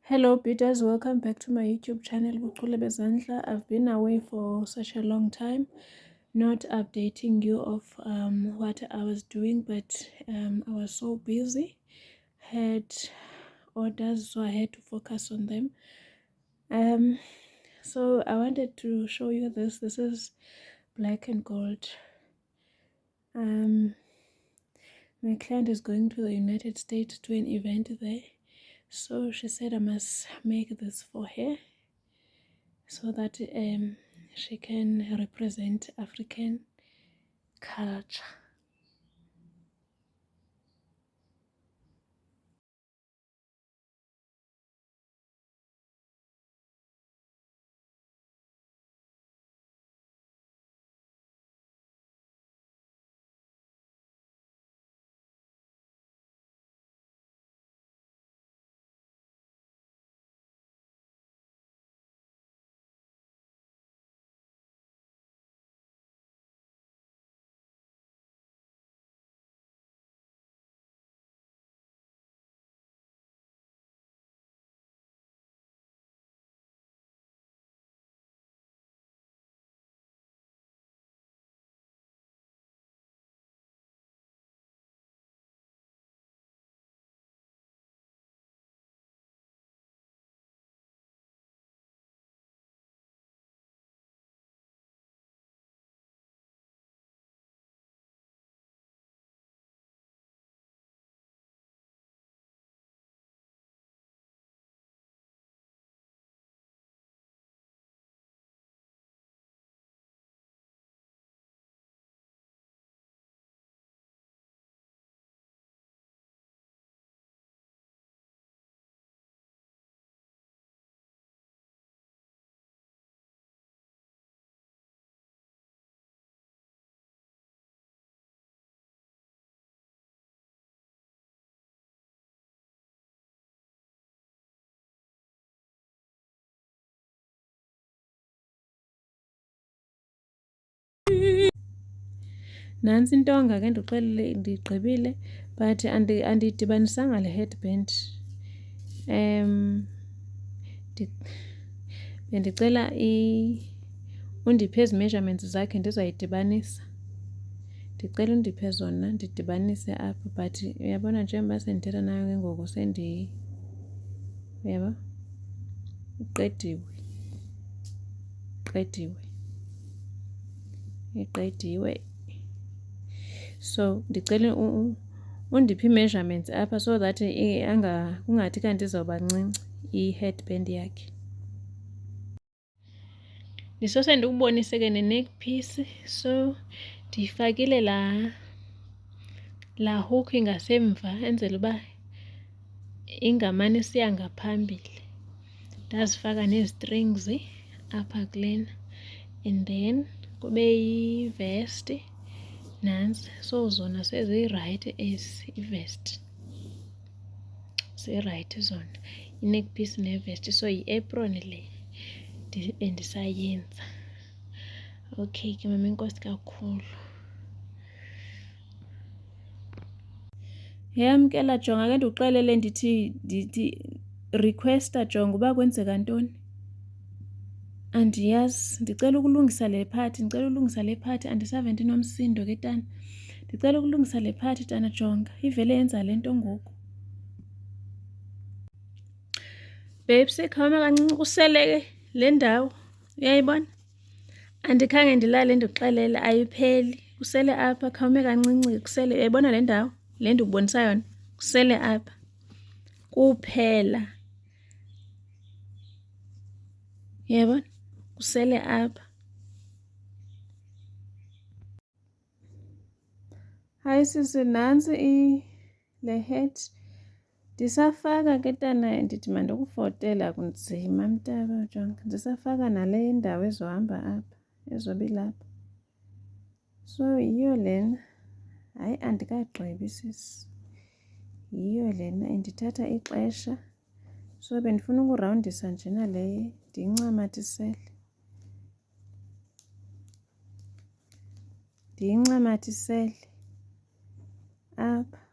Hello Peters, welcome back to my YouTube channel Buchule Bezandla. I've been away for such a long time, not updating you of what I was doing, but I was so busy, had orders, so I had to focus on them. So I wanted to show you this. This is black and gold. My client is going to the United States to an event there. So she said I must make this for her so that she can represent African culture. Nansi intonga ke ndigqibile but andiyidibanisanga le headband. Bendicela undiphe ezi measurements zakhe ndizoyidibanisa. Ndicela undiphe zona ndidibanise apha but uyabona njengoba sendithetha nayo ke ngoku uyaba iqediwe. So ndicela undiphe ii-measurements apha so that kungathi kanti izawuba ncinci i-headband yakhe. Ndisose ndikubonise ke ne-neck piece. So ndiyifakile laa hook ngasemva enzela uba ingamane isiya ngaphambili. Ndazifaka nee-strings apha kulena and then kube yivesti nantsi. So zona sezirayithi ezi ivesti, zirayithi zona i-neck piece nevesti. So yi-apron le endisayenza. Okay ke mama, enkosi kakhulu. Yamkela jonga ke ndikuxelele ndithi requesta jonga uba kwenzeka ntoni. Andiyazi, ndicela ukulungisa le part, andisave ndinomsindo ke tana. Ndicela ukulungisa le part tana, jonga ivele yenza le nto ngoku. Babes, khawume kancinci kusele ke le ndawo, uyayibona? Andikhange ndilale ndikuxelele, ayipheli. Kusele apha, khawume kancinci kusele. Uyayibona le ndawo le ndikubonisa yona? Kusele apha kuphela. Uyayibona? Kusele apha. Hayi sisi, nantsi le head. Ndisafaka ke tana, ndithi mandikufotela kunzima mntaba, jonga. Ndisafaka nale ndawo ezohamba apha, ezobe ilapha. So yiyo lena. Hayi andikagqibi sisi. Yiyo lena indithatha ixesha. So bendifuna ukurawundisa njena le ndiyincamathisele apha.